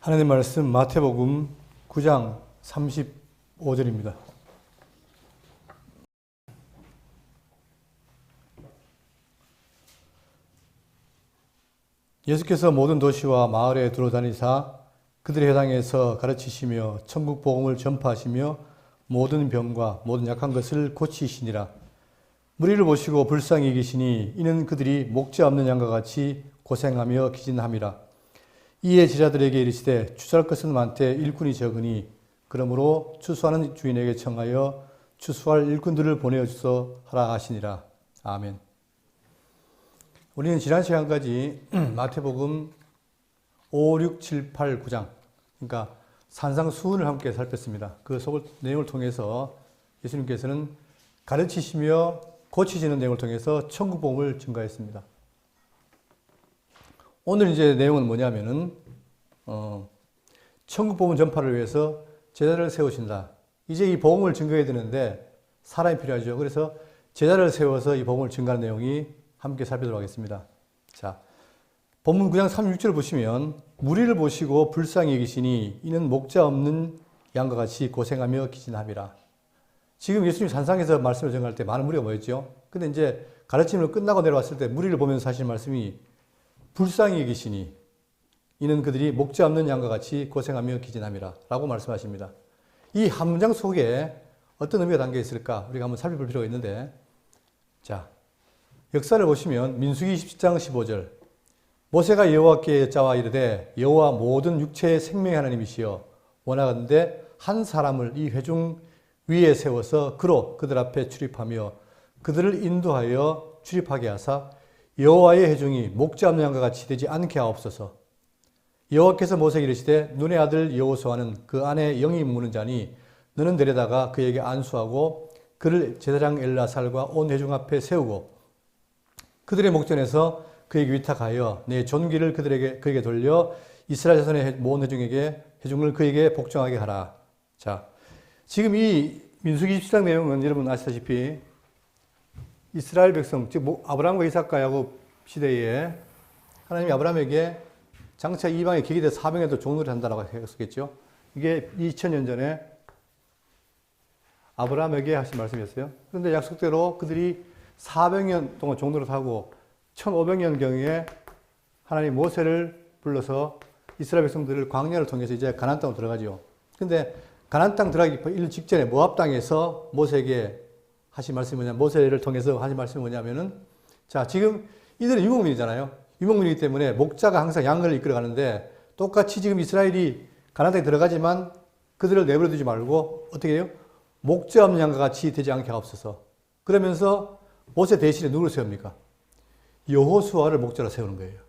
하나님 말씀 마태복음 9장 35절입니다. 예수께서 모든 도시와 마을에 들어다니사 그들의 회당에서 가르치시며 천국 복음을 전파하시며 모든 병과 모든 약한 것을 고치시니라. 무리를 보시고 불쌍히 여기시니 이는 그들이 목자 없는 양과 같이 고생하며 기진함이라. 이에 제자들에게 이르시되 추수할 것은 많되 일꾼이 적으니 그러므로 추수하는 주인에게 청하여 추수할 일꾼들을 보내어 주소 하라 하시니라. 아멘. 우리는 지난 시간까지 마태복음 5, 6, 7, 8, 9장 그러니까 산상수훈을 함께 살폈습니다. 그 내용을 통해서 예수님께서는 가르치시며 고치시는 내용을 통해서 천국 복음을 증가했습니다. 오늘 이제 내용은 뭐냐면은 천국 복음 전파를 위해서 제자를 세우신다. 이제 이 복음을 증거해야 되는데 사람이 필요하죠. 그래서 제자를 세워서 이 복음을 증거하는 내용이 함께 살펴보도록 하겠습니다. 자, 본문 9장 36절을 보시면 무리를 보시고 불쌍히 여기시니 이는 목자 없는 양과 같이 고생하며 기진함이라. 지금 예수님 산상에서 말씀을 전할 때 많은 무리가 모였죠. 근데 이제 가르침을 끝나고 내려왔을 때 무리를 보면서 하신 말씀이 불쌍히 여기시니 이는 그들이 목자 없는 양과 같이 고생하며 기진함이라 라고 말씀하십니다. 이 한 문장 속에 어떤 의미가 담겨 있을까 우리가 한번 살펴볼 필요가 있는데, 자, 역사를 보시면 민수기 17장 15절 모세가 여호와께 여짜와 이르되 여호와 모든 육체의 생명의 하나님이시여 원하건대 한 사람을 이 회중 위에 세워서 그로 그들 앞에 출입하며 그들을 인도하여 출입하게 하사 여호와의 회중이 목자 없는 양과 같이 되지 않게 하옵소서. 여호와께서 모세에게 이르시되 눈의 아들 여호수아는 그 안에 영이 무는 자니 너는 데려다가 그에게 안수하고 그를 제사장 엘라살과 온 회중 앞에 세우고 그들의 목전에서 그에게 위탁하여 내 존귀를 그에게 돌려 이스라엘 자손의 모든 회중을 그에게 복종하게 하라. 자, 지금 이 민수기 17장 내용은 여러분 아시다시피 이스라엘 백성, 즉 아브라함과 이삭과 야곱 시대에 하나님이 아브라함에게 장차 이방의 계기대 사병에도 종노릇 한다라고 했었겠죠. 이게 2000년 전에 아브라함에게 하신 말씀이었어요. 그런데 약속대로 그들이 400년 동안 종노릇하고 1500년경에 하나님 모세를 불러서 이스라엘 백성들을 광야를 통해서 이제 가나안 땅으로 들어가죠. 근데 가나안 땅 들어가기 직전에 모압 땅에서 모세에게 하신 말씀이 뭐냐면, 모세를 통해서 하신 말씀이 뭐냐면은, 자, 지금 이들은 유목민이잖아요. 유목민이기 때문에 목자가 항상 양을 이끌어 가는데 똑같이 지금 이스라엘이 가나안 땅에 들어가지만 그들을 내버려 두지 말고 어떻게 해요? 목자 없는 양과 같이 되지 않게 하옵소서. 그러면서 모세 대신에 누구를 세웁니까? 여호수아를 목자로 세우는 거예요.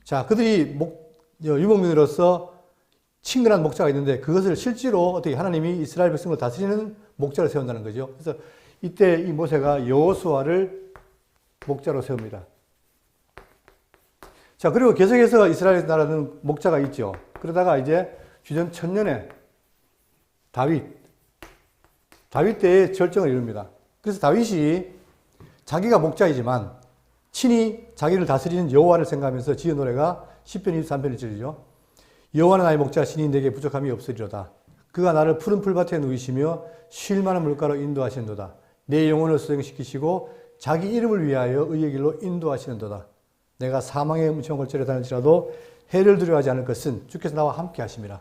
자, 그들이 유목민으로서 친근한 목자가 있는데 그것을 실제로 어떻게 하나님이 이스라엘 백성을 다스리는 목자로 세운다는 거죠. 그래서 이때 이 모세가 여호수아를 목자로 세웁니다. 자, 그리고 계속해서 이스라엘 나라는 목자가 있죠. 그러다가 이제 주전 1000년에 다윗 때의 절정을 이룹니다. 그래서 다윗이 자기가 목자이지만 친히 자기를 다스리는 여호와를 생각하면서 지은 노래가 시편 23편 1절이죠. 여호와는 나의 목자 신이 내게 부족함이 없으리로다. 그가 나를 푸른 풀밭에 누이시며 쉴 만한 물가로 인도하시는도다. 내 영혼을 수정시키시고 자기 이름을 위하여 의의 길로 인도하시는도다. 내가 사망의 음침한 골짜기에 다닐지라도 해를 두려워하지 않을 것은 주께서 나와 함께 하심이라.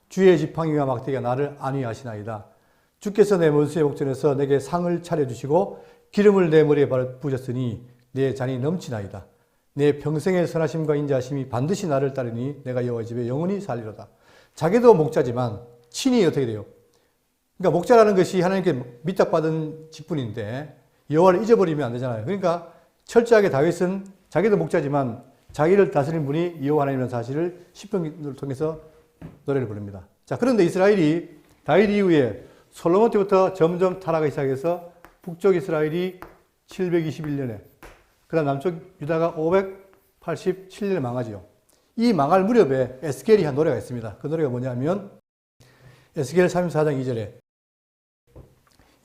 주의 지팡이와 막대기가 나를 안위하시나이다. 주께서 내 원수의 목전에서 내게 상을 차려주시고 기름을 내 머리에 부으셨으니 내 잔이 넘치나이다. 내 평생의 선하심과 인자하심이 반드시 나를 따르니 내가 여호와의 집에 영원히 살리로다. 자기도 목자지만 친히 어떻게 돼요? 그러니까 목자라는 것이 하나님께 위탁받은 직분인데 여호와를 잊어버리면 안 되잖아요. 그러니까 철저하게 다윗은 자기도 목자지만 자기를 다스리는 분이 여호와 하나님이라는 사실을 시편을 통해서 노래를 부릅니다. 자, 그런데 이스라엘이 다윗 이후에 솔로몬 때부터 점점 타락하기 시작해서 북쪽 이스라엘이 721년에 그 다음 남쪽 유다가 587년에 망하죠. 이 망할 무렵에 에스겔이 한 노래가 있습니다. 그 노래가 뭐냐면 에스겔 34장 2절에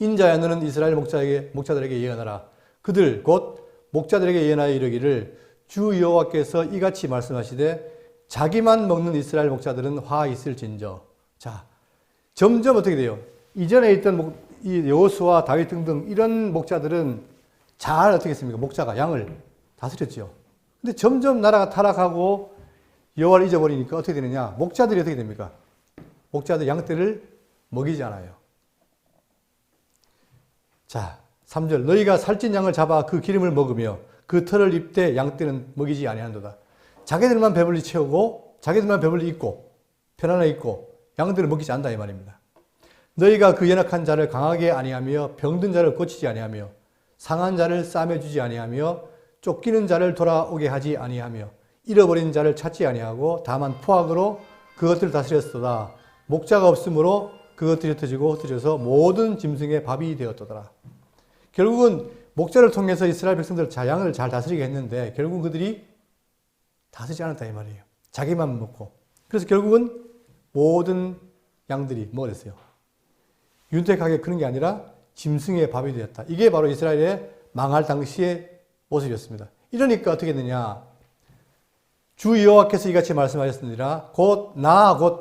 인자야 너는 이스라엘 목자들에게 예언하라. 그들 곧 목자들에게 예언하여 이르기를 주 여호와께서 이같이 말씀하시되 자기만 먹는 이스라엘 목자들은 화 있을진저. 자, 점점 어떻게 돼요? 이전에 있던 이 여호수아, 다윗 등등 이런 목자들은 잘 어떻게 했습니까? 목자가 양을 다스렸죠. 근데 점점 나라가 타락하고 여호와를 잊어버리니까 어떻게 되느냐? 목자들이 어떻게 됩니까? 목자들 양떼를 먹이지 않아요. 자, 3절 너희가 살찐 양을 잡아 그 기름을 먹으며 그 털을 입되 양떼는 먹이지 아니한도다. 자기들만 배불리 채우고 자기들만 배불리 입고 편안하게 입고 양들을 먹이지 않는다 이 말입니다. 너희가 그 연약한 자를 강하게 아니하며 병든 자를 고치지 아니하며 상한 자를 싸매주지 아니하며 쫓기는 자를 돌아오게 하지 아니하며 잃어버린 자를 찾지 아니하고 다만 포악으로 그것들을 다스렸도다. 목자가 없으므로 그것들이 흩어지고 흩어져서 모든 짐승의 밥이 되었도다. 결국은 목자를 통해서 이스라엘 백성들 양을 잘 다스리게 했는데 결국 그들이 다스리지 않았다 이 말이에요. 자기만 먹고. 그래서 결국은 모든 양들이 뭐가 됐어요? 윤택하게 크는 게 아니라 짐승의 밥이 되었다. 이게 바로 이스라엘의 망할 당시의 모습이었습니다. 이러니까 어떻게 되느냐? 주 여호와께서 이같이 말씀하셨느니라 곧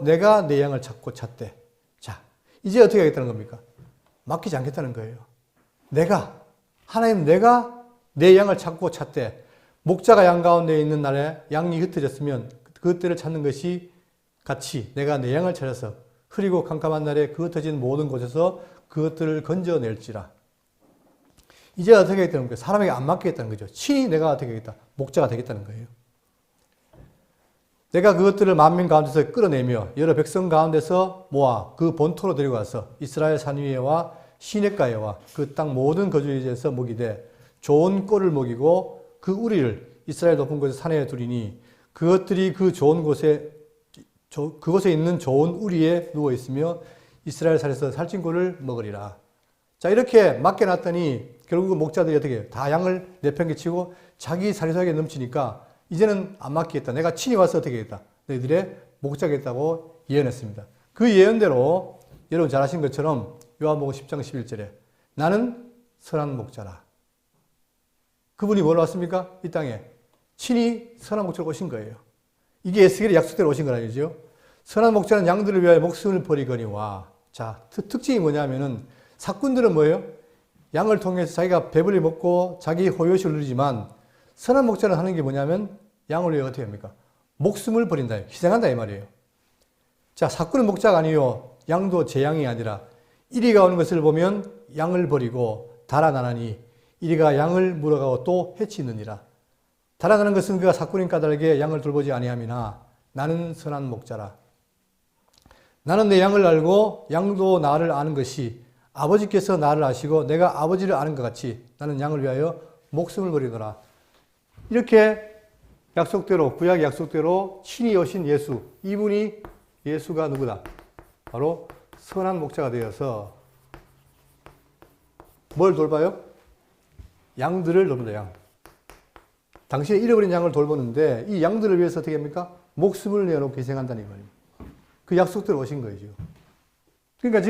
내가 내 양을 찾고 찾되. 자, 이제 어떻게 하겠다는 겁니까? 맡기지 않겠다는 거예요. 하나님 내가 내 양을 찾고 찾되. 목자가 양 가운데 있는 날에 양이 흩어졌으면 그때를 찾는 것이 같이 내가 내 양을 찾아서 흐리고 캄캄한 날에 그 흩어진 모든 곳에서 그것들을 건져낼지라. 이제 어떻게 하겠다는 거예요? 사람에게 안 맡기겠다는 거죠. 친히 내가 어떻게 하겠다? 목자가 되겠다는 거예요. 내가 그것들을 만민 가운데서 끌어내며 여러 백성 가운데서 모아 그 본토로 데리고 가서 이스라엘 산 위에와 시냇가에와 그 땅 모든 거주지에서 먹이되 좋은 꼴을 먹이고 그 우리를 이스라엘 높은 곳에 산에 두리니 그것들이 그 좋은 곳에 그곳에 있는 좋은 우리에 누워 있으며 이스라엘 산에서 살찐 꼴을 먹으리라. 자, 이렇게 맡겨놨더니 결국은 목자들이 어떻게 해요? 다 양을 내팽개치고 자기 사리사욕에 넘치니까 이제는 안 맡기겠다. 내가 친히 와서 어떻게 하겠다. 너희들의 목자겠다고 예언했습니다. 그 예언대로 여러분 잘 아신 것처럼 요한복음 10장 11절에 나는 선한 목자라. 그분이 뭘 왔습니까? 이 땅에 친히 선한 목자로 오신 거예요. 이게 에스겔의 약속대로 오신 건 아니죠. 선한 목자는 양들을 위하여 목숨을 버리거니와. 자, 특징이 뭐냐면은 사꾼들은 뭐예요? 양을 통해서 자기가 배불리 먹고 자기 호요식을 누리지만 선한 목자는 하는 게 뭐냐면 양을 위해 어떻게 합니까? 목숨을 버린다. 희생한다 이 말이에요. 자, 사꾼은 목자가 아니요. 양도 제 양이 아니라 이리가 오는 것을 보면 양을 버리고 달아나나니 이리가 양을 물어가고 또 해치느니라. 달아나는 것은 그가 사꾼인 까닭에 양을 돌보지 아니함이나 나는 선한 목자라. 나는 내 양을 알고 양도 나를 아는 것이 아버지께서 나를 아시고 내가 아버지를 아는 것 같이 나는 양을 위하여 목숨을 버리더라. 이렇게 약속대로 구약 약속대로 친히 오신 예수, 이분이 예수가 누구다? 바로 선한 목자가 되어서 뭘 돌봐요? 양들을 돌본다. 양. 당신의 잃어버린 양을 돌보는데 이 양들을 위해서 어떻게 합니까? 목숨을 내어놓고 희생한다는 이 말입니다. 그 약속대로 오신 거예요. 그러니까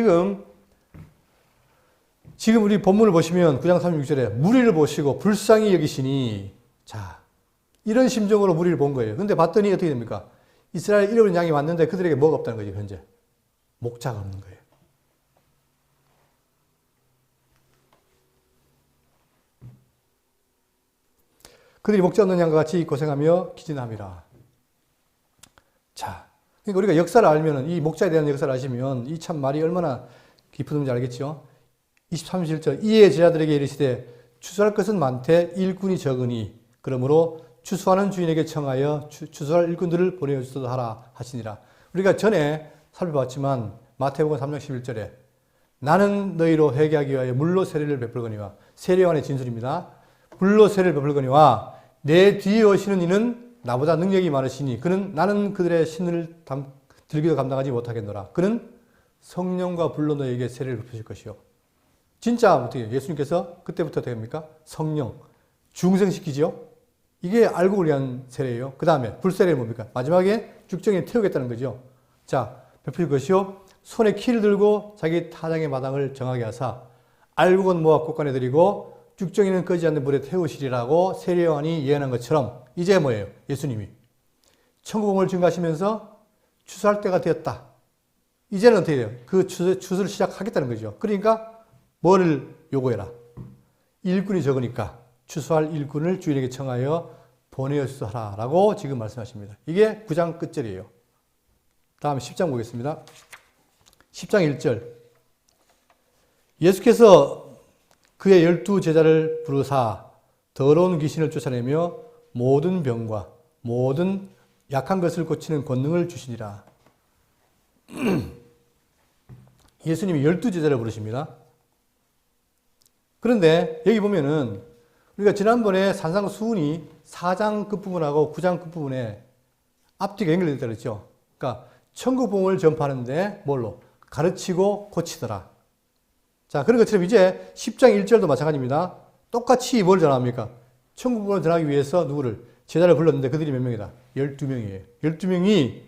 지금 우리 본문을 보시면 9장 36절에 무리를 보시고 불쌍히 여기시니, 자, 이런 심정으로 무리를 본 거예요. 근데 봤더니 어떻게 됩니까? 이스라엘 잃어버린 양이 왔는데 그들에게 뭐가 없다는 거죠, 현재. 목자가 없는 거예요. 그들이 목자 없는 양과 같이 고생하며 기진함이라. 자, 그러니까 우리가 역사를 알면은, 이 목자에 대한 역사를 아시면 이 참 말이 얼마나 깊은지 알겠죠? 23절 이에 제자들에게 이르시되 추수할 것은 많되 일꾼이 적으니 그러므로 추수하는 주인에게 청하여 추수할 일꾼들을 보내주소서 하라 하시니라. 우리가 전에 살펴봤지만 마태복음 3장 11절에 나는 너희로 회개하기 위하여 물로 세례를 베풀거니와, 세례 요한의 진술입니다. 물로 세례를 베풀거니와 내 뒤에 오시는 이는 나보다 능력이 많으시니 나는 그들의 신을 들기도 감당하지 못하겠노라. 그는 성령과 불로 너희에게 세례를 베푸실 것이요. 진짜 어떻게 예수님께서 그때부터 됩니까? 성령 중생시키지요. 이게 알곡을 위한 세례예요. 그 다음에 불세례는 뭡니까? 마지막에 죽정에 태우겠다는 거죠. 자, 베푸실 것이요. 손에 키를 들고 자기 타장의 마당을 정하게 하사 알곡은 모아 곳간에 드리고 죽정이는 꺼지지 않는 불에 태우시리라고 세례 요한이 예언한 것처럼 이제 뭐예요? 예수님이 천국 복음을 증거하시면서 추수할 때가 되었다. 이제는 어떻게 돼요? 그 추수를 시작하겠다는 거죠. 그러니까 뭐를 요구해라? 일꾼이 적으니까 추수할 일꾼을 주인에게 청하여 보내어 주소하라 라고 지금 말씀하십니다. 이게 9장 끝절이에요. 다음 10장 보겠습니다. 10장 1절. 예수께서 그의 12 제자를 부르사 더러운 귀신을 쫓아내며 모든 병과 모든 약한 것을 고치는 권능을 주시니라. 예수님이 12 제자를 부르십니다. 그런데 여기 보면은 우리가 지난번에 산상수훈이 4장 끝부분하고 9장 끝부분에 앞뒤가 연결되어 있죠. 그러니까 천국 복음을 전파하는데 뭘로? 가르치고 고치더라. 자, 그런 것처럼 이제 10장 1절도 마찬가지입니다. 똑같이 뭘 전합니까? 천국 복음을 전하기 위해서 누구를? 제자를 불렀는데 그들이 몇 명이다? 12명이에요. 12명이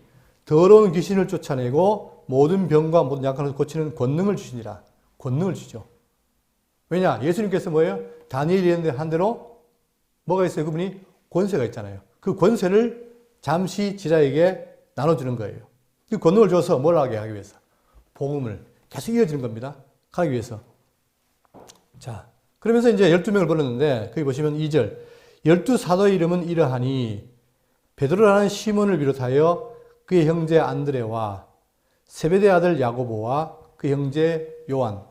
더러운 귀신을 쫓아내고 모든 병과 모든 약한 것을 고치는 권능을 주시니라. 권능을 주죠. 왜냐? 예수님께서 뭐예요? 다니엘이 한 대로 뭐가 있어요? 그분이 권세가 있잖아요. 그 권세를 잠시 제자에게 나눠주는 거예요. 그 권능을 줘서 뭘 하게 하기 위해서? 복음을 계속 이어지는 겁니다. 가기 위해서. 자, 그러면서 이제 12명을 불렀는데 거기 보시면 2절 12사도의 이름은 이러하니 베드로라는 시몬을 비롯하여 그의 형제 안드레와 세베대 아들 야고보와 그 형제 요한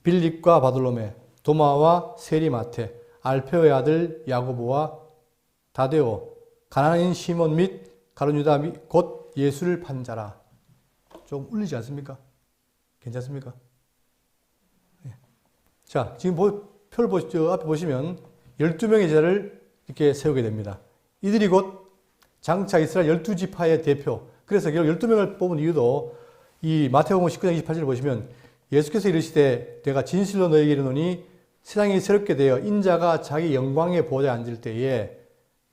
빌립과 바돌로메 도마와 세리마테 알페오의 아들 야고보와 다데오 가나안인 시몬 및 가룟유다 및 곧 예수를 판 자라. 좀 울리지 않습니까? 괜찮습니까? 네. 자, 지금 표를 보시죠. 앞에 보시면 12명의 제자를 이렇게 세우게 됩니다. 이들이 곧 장차 이스라엘 12지파의 대표. 그래서 결국 12명을 뽑은 이유도 이 마태복음 19장 28절을 보시면 예수께서 이르시되 내가 진실로 너에게 이르노니 세상이 새롭게 되어 인자가 자기 영광의 보좌에 앉을 때에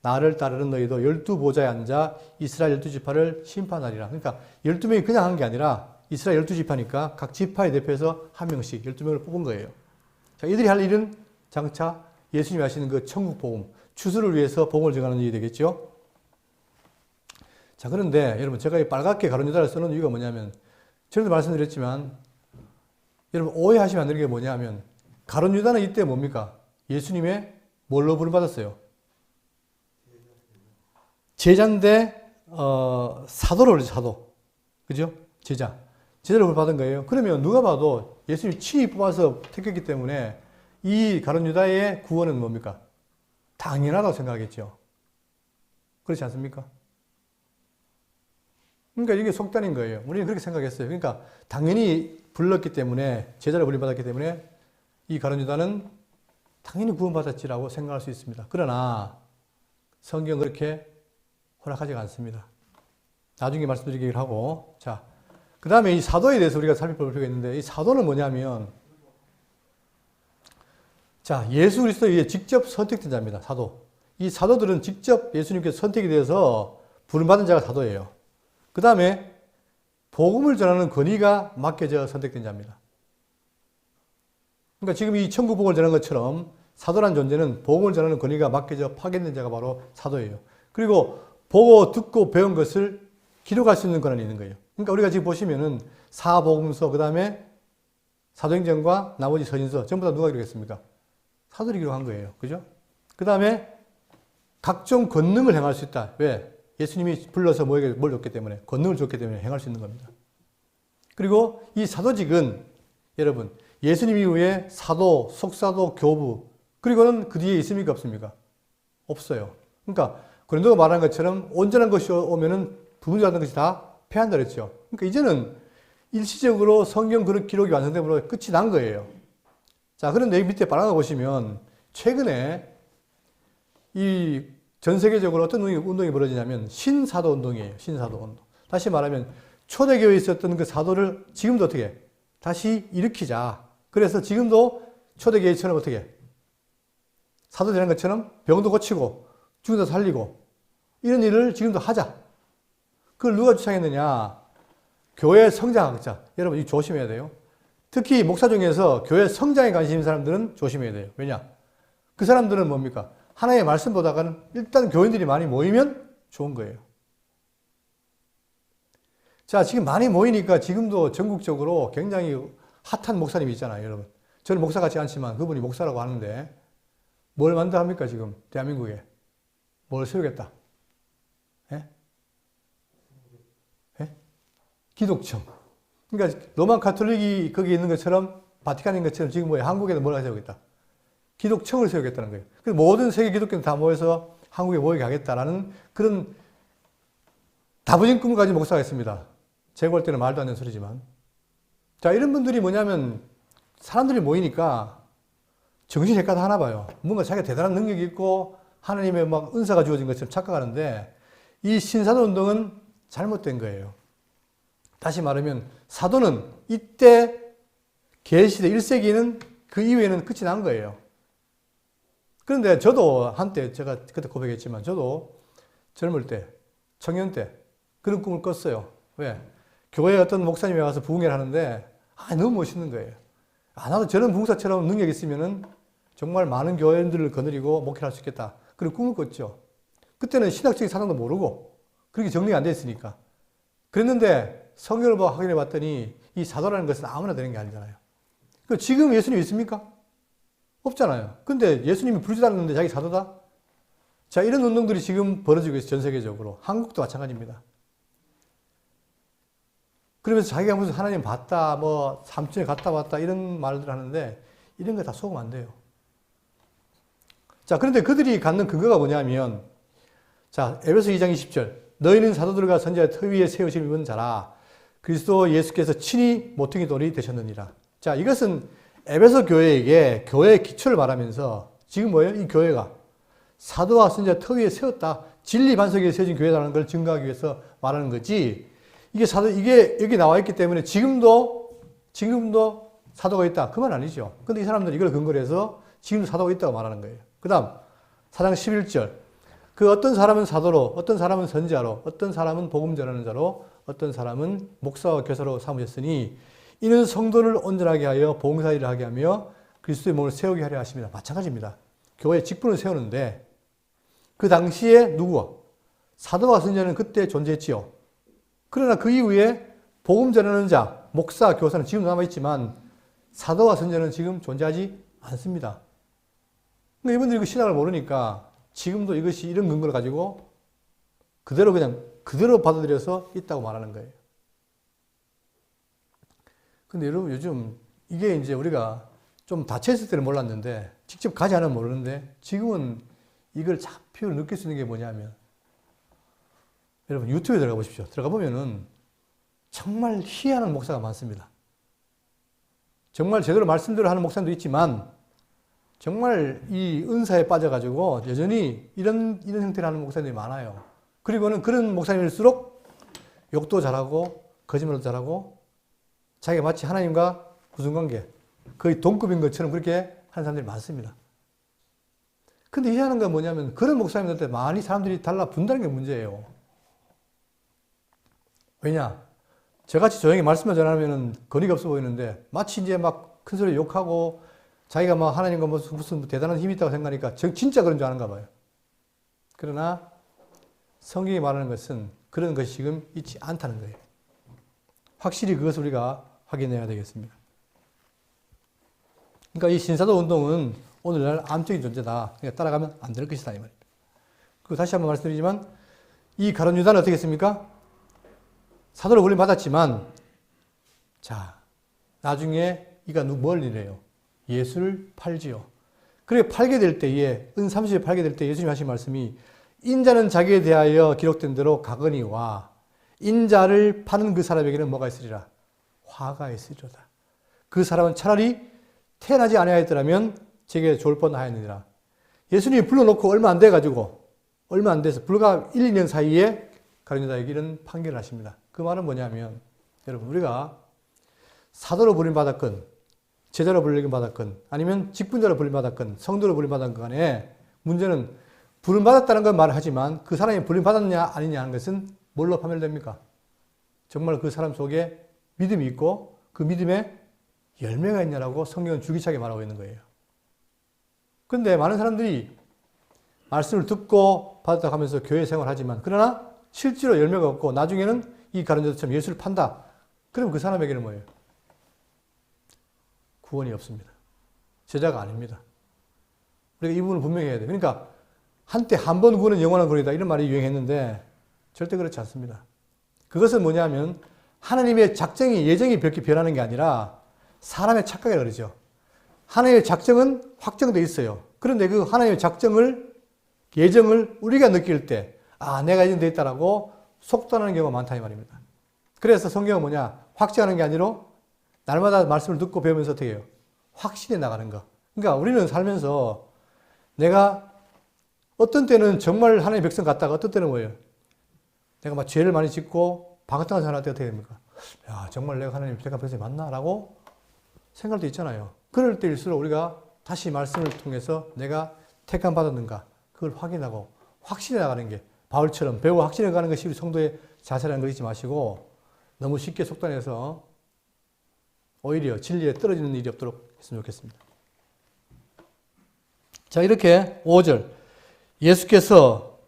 나를 따르는 너희도 12보좌에 앉아 이스라엘 12지파를 심판하리라. 그러니까 12명이 그냥 한 게 아니라 이스라엘 12지파니까 각 지파에 대표해서 한 명씩 12명을 뽑은 거예요. 자, 이들이 할 일은 장차 예수님이 하시는 그 천국 복음, 추수를 위해서 복음을 전하는 일이 되겠죠. 자, 그런데 여러분 제가 이 빨갛게 가룟 유다를 쓰는 이유가 뭐냐면 전에도 말씀드렸지만 여러분 오해하시면 안 되는 게 뭐냐면 가룟 유다는 이때 뭡니까? 예수님의 뭘로 부름받았어요? 제자인데 사도로 그러죠. 사도. 그죠? 제자. 제자를 부름받은 거예요. 그러면 누가 봐도 예수님이 친히 뽑아서 택했기 때문에 이 가룟 유다의 구원은 뭡니까? 당연하다고 생각하겠죠. 그렇지 않습니까? 그러니까 이게 속단인 거예요. 우리는 그렇게 생각했어요. 그러니까 당연히 불렀기 때문에 제자를 부름받았기 때문에 이 가룟 유다는 당연히 구원받았지라고 생각할 수 있습니다. 그러나 성경은 그렇게 허락하지가 않습니다. 나중에 말씀드리기를 하고, 자, 그 다음에 이 사도에 대해서 우리가 살펴볼 필요가 있는데, 이 사도는 뭐냐면, 자, 예수 그리스도에 직접 선택된 자입니다. 사도. 이 사도들은 직접 예수님께서 선택이 되어서 부름받은 자가 사도예요. 그 다음에 복음을 전하는 권위가 맡겨져 선택된 자입니다. 그러니까 지금 이 천국 복음을 전하는 것처럼 사도란 존재는 복음을 전하는 권위가 맡겨져 파견된 자가 바로 사도예요. 그리고 보고 듣고 배운 것을 기록할 수 있는 권한이 있는 거예요. 그러니까 우리가 지금 보시면은 사복음서, 그 다음에 사도행전과 나머지 서신서 전부 다 누가 기록했습니까? 사도들이 기록한 거예요. 그죠? 그 다음에 각종 권능을 행할 수 있다. 왜? 예수님이 불러서 뭘 줬기 때문에, 권능을 줬기 때문에 행할 수 있는 겁니다. 그리고 이 사도직은 여러분 예수님 이후에 사도, 속사도, 교부, 그리고는 그 뒤에 있습니까? 없습니까? 없어요. 그러니까 고린도가 말한 것처럼 온전한 것이 오면은 부분적인 것이 다 패한다 그랬죠. 그러니까 이제는 일시적으로 성경 그런 기록이 완성됨으로 끝이 난 거예요. 자, 그런데 여기 밑에 빨간 거 보시면 최근에 이 전 세계적으로 어떤 운동이 벌어지냐면 신사도 운동이에요. 신사도 운동. 다시 말하면 초대교회에 있었던 그 사도를 지금도 어떻게 다시 일으키자. 그래서 지금도 초대교회처럼 어떻게 사도 되는 것처럼 병도 고치고 죽은 자 살리고 이런 일을 지금도 하자. 그걸 누가 주창했느냐? 교회 성장학자. 여러분 이거 조심해야 돼요. 특히 목사 중에서 교회 성장에 관심 있는 사람들은 조심해야 돼요. 왜냐? 그 사람들은 뭡니까? 하나의 말씀보다는 일단 교인들이 많이 모이면 좋은 거예요. 자, 지금 많이 모이니까 지금도 전국적으로 굉장히 핫한 목사님이 있잖아요, 여러분. 저는 목사 같지 않지만 그분이 목사라고 하는데 뭘 만들어 합니까, 지금? 대한민국에. 뭘 세우겠다? 예? 예? 기독청. 그러니까 로마 가톨릭이 거기 있는 것처럼 바티칸인 것처럼 지금 뭐야? 한국에도 뭘 세우겠다? 기독청을 세우겠다는 거예요. 그래서 모든 세계 기독교는 다 모여서 한국에 모이게 하겠다라는 그런 다부진 꿈을 가진 목사가 있습니다. 제가 볼 때는 말도 안 되는 소리지만. 자, 이런 분들이 뭐냐면 사람들이 모이니까 정신이 헷갈려 하나 봐요. 뭔가 자기가 대단한 능력이 있고 하나님의 막 은사가 주어진 것처럼 착각하는데 이 신사도 운동은 잘못된 거예요. 다시 말하면 사도는 이때 계시대 1세기는 그 이후에는 끝이 난 거예요. 그런데 저도 한때 제가 그때 고백했지만 저도 젊을 때, 청년 때 그런 꿈을 꿨어요. 왜? 교회에 어떤 목사님이 와서 부흥회를 하는데 너무 멋있는 거예요. 나도 저런 부흥사처럼 능력이 있으면은 정말 많은 교회인들을 거느리고 목회를 할 수 있겠다. 그런 꿈을 꿨죠. 그때는 신학적인 사상도 모르고 그렇게 정리가 안 돼 있으니까. 그랬는데 성경을 확인해 봤더니 이 사도라는 것은 아무나 되는 게 아니잖아요. 지금 예수님 있습니까? 없잖아요. 근데 예수님이 부르지도 않았는데 자기 사도다? 자, 이런 운동들이 지금 벌어지고 있어요. 전 세계적으로. 한국도 마찬가지입니다. 그러면서 자기가 무슨 하나님 봤다, 뭐 삼촌에 갔다 왔다 이런 말들 하는데 이런 거 다 속으면 안 돼요. 자, 그런데 그들이 갖는 근거가 뭐냐면 자, 에베소 2장 20절 너희는 사도들과 선지자의 터 위에 세우심 입은 자라 그리스도 예수께서 친히 모퉁이 돌이 되셨느니라. 자, 이것은 에베소 교회에게 교회의 기초를 말하면서 지금 뭐예요? 이 교회가 사도와 선지자 터 위에 세웠다. 진리 반석 위에 세워진 교회라는 걸 증거하기 위해서 말하는 거지. 이게 여기 나와 있기 때문에 지금도 사도가 있다. 그 말 아니죠. 근데 이 사람들은 이걸 근거로 해서 지금도 사도가 있다고 말하는 거예요. 그 다음, 4장 11절. 그 어떤 사람은 사도로, 어떤 사람은 선지자로, 어떤 사람은 복음 전하는 자로, 어떤 사람은 목사와 교사로 삼으셨으니 이는 성도를 온전하게 하여 봉사일을 하게 하며 그리스도의 몸을 세우게 하려 하십니다. 마찬가지입니다. 교회 직분을 세우는데 그 당시에 누구와? 사도와 선지자는 그때 존재했지요. 그러나 그 이후에 복음 전하는 자, 목사, 교사는 지금 남아있지만 사도와 선지자는 지금 존재하지 않습니다. 그러니까 이분들이 그 신학을 모르니까 지금도 이것이 이런 근거를 가지고 그대로 받아들여서 있다고 말하는 거예요. 근데 여러분 요즘 이게 이제 우리가 좀 닫혀있을 때는 몰랐는데 직접 가지 않으면 모르는데 지금은 이걸 잡히고 느낄 수 있는 게 뭐냐면 여러분 유튜브에 들어가 보십시오. 들어가 보면은 정말 희한한 목사가 많습니다. 정말 제대로 말씀대로 하는 목사님도 있지만 정말 이 은사에 빠져가지고 여전히 이런 형태로 하는 목사님들이 많아요. 그리고는 그런 목사님일수록 욕도 잘하고 거짓말도 잘하고 자기가 마치 하나님과 무슨 관계 거의 동급인 것처럼 그렇게 하는 사람들이 많습니다. 근데 희한한 건 뭐냐면 그런 목사님들한테 많이 사람들이 달라붙는다는 게 문제예요. 왜냐? 저같이 조용히 말씀만 전하면 거리가 없어 보이는데 마치 이제 막 큰 소리 욕하고 자기가 막 하나님과 무슨 대단한 힘이 있다고 생각하니까 진짜 그런 줄 아는가 봐요. 그러나 성경이 말하는 것은 그런 것이 지금 있지 않다는 거예요. 확실히 그것을 우리가 확인해야 되겠습니다. 그러니까 이 신사도 운동은 오늘날 암적인 존재다. 그러니까 따라가면 안 될 것이다 이 말입니다. 그리고 다시 한번 말씀드리지만 이 가룟 유다는 어떻게 했습니까? 사도로 불림 받았지만 자 나중에 이가 뭘 이래요? 예수를 팔지요. 그래 팔게 될 때에 은 30에 팔게 될 때 예수님 하신 말씀이 인자는 자기에 대하여 기록된 대로 가거니와 인자를 파는 그 사람에게는 뭐가 있으리라? 화가 있으리로다. 그 사람은 차라리 태어나지 아니하였더라면 제게 좋을 뻔하였느니라. 예수님이 불러놓고 얼마 안 돼가지고 얼마 안 돼서 불과 1, 2년 사이에 가룟 유다에게 이런 판결을 하십니다. 그 말은 뭐냐면 여러분 우리가 사도로 불림받았건 제자로 불림받았건 아니면 직분자로 불림받았건 성도로 불림받았건 간에 문제는 불림받았다는 걸 말하지만 그 사람이 불림받았냐 아니냐 하는 것은 뭘로 판별됩니까? 정말 그 사람 속에 믿음이 있고 그 믿음에 열매가 있냐라고 성경은 줄기차게 말하고 있는 거예요. 그런데 많은 사람들이 말씀을 듣고 받았다고 하면서 교회 생활을 하지만 그러나 실제로 열매가 없고 나중에는 이 가룟유다처럼 예수를 판다. 그럼 그 사람에게는 뭐예요? 구원이 없습니다. 제자가 아닙니다. 우리가 이 부분을 분명히 해야 돼요. 그러니까 한때 한 번 구원은 영원한 구원이다 이런 말이 유행했는데 절대 그렇지 않습니다. 그것은 뭐냐면 하나님의 작정이 예정이 그렇게 변하는 게 아니라 사람의 착각이라 그러죠. 하나님의 작정은 확정되어 있어요. 그런데 그 하나님의 예정을 우리가 느낄 때 내가 예정되어 있다라고 속단하는 경우가 많다 이 말입니다. 그래서 성경은 뭐냐? 확증하는 게 아니라 날마다 말씀을 듣고 배우면서 어떻게 해요? 확신해 나가는 거. 그러니까 우리는 살면서 내가 어떤 때는 정말 하나님의 백성 같다가 어떤 때는 뭐예요? 내가 막 죄를 많이 짓고 방탕한 사람할 때 어떻게 됩니까? 야, 정말 내가 하나님의 택한 백성이 맞나? 라고 생각할 때 있잖아요. 그럴 때일수록 우리가 다시 말씀을 통해서 내가 택함 받았는가? 그걸 확인하고 확신해 나가는 게 바울처럼 배우고 확신해 가는 것이 우리 성도의 자세라는 거 잊지 마시고 너무 쉽게 속단해서 오히려 진리에 떨어지는 일이 없도록 했으면 좋겠습니다. 자, 이렇게 5절. 예수께서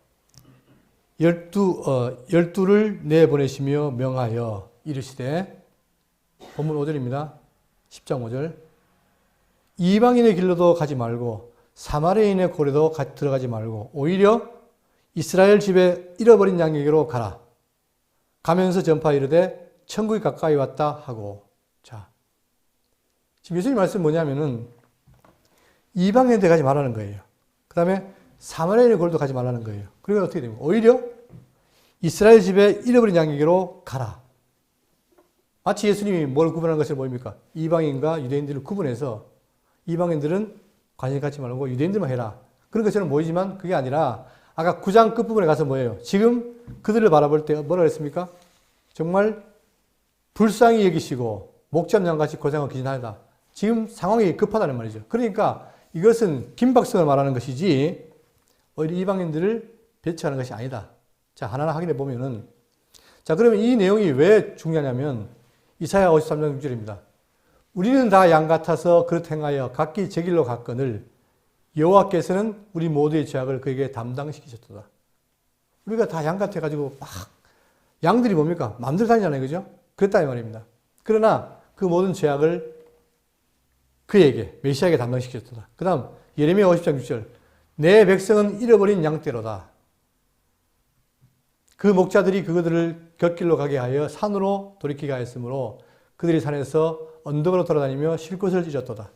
열두를 내보내시며 명하여 이르시되, 본문 5절입니다. 10장 5절. 이방인의 길로도 가지 말고 사마리아인의 고래도 들어가지 말고 오히려 이스라엘 집에 잃어버린 양에게로 가라. 가면서 전파 이르되 천국이 가까이 왔다 하고. 자, 지금 예수님 말씀 뭐냐면은 이방인한테 가지 말라는 거예요. 그 다음에 사마리아인의 고래도 가지 말라는 거예요. 그러면 어떻게 됩니까? 오히려 이스라엘 집에 잃어버린 양에게로 가라. 마치 예수님이 뭘 구분하는 것을 보입니까? 이방인과 유대인들을 구분해서 이방인들은 관심 갖지 말고 유대인들만 해라. 그런 것처럼 보이지만 그게 아니라 아까 9장 끝부분에 가서 뭐예요? 지금 그들을 바라볼 때 뭐라 그랬습니까? 정말 불쌍히 여기시고 목잠양같이 고생하고 기진하다. 지금 상황이 급하다는 말이죠. 그러니까 이것은 긴박성을 말하는 것이지 오히려 이방인들을 배척하는 것이 아니다. 자, 하나하나 확인해 보면은, 자, 그러면 이 내용이 왜 중요하냐면 이사야 53장 6절입니다. 우리는 다 양 같아서 그렇게 행하여 각기 제 길로 갔거늘 여호와께서는 우리 모두의 죄악을 그에게 담당시키셨도다. 우리가 다 양 같아가지고 막 양들이 뭡니까? 마음대로 다니잖아요. 그죠? 그랬다 이 말입니다. 그러나 그 모든 죄악을 그에게 메시아에게 담당시켰다. 그 다음 예레미야 50장 6절. 내 백성은 잃어버린 양떼로다. 그 목자들이 그들을 곁길로 가게 하여 산으로 돌이키게 하였으므로 그들이 산에서 언덕으로 돌아다니며 쉴 곳을 잃었도다.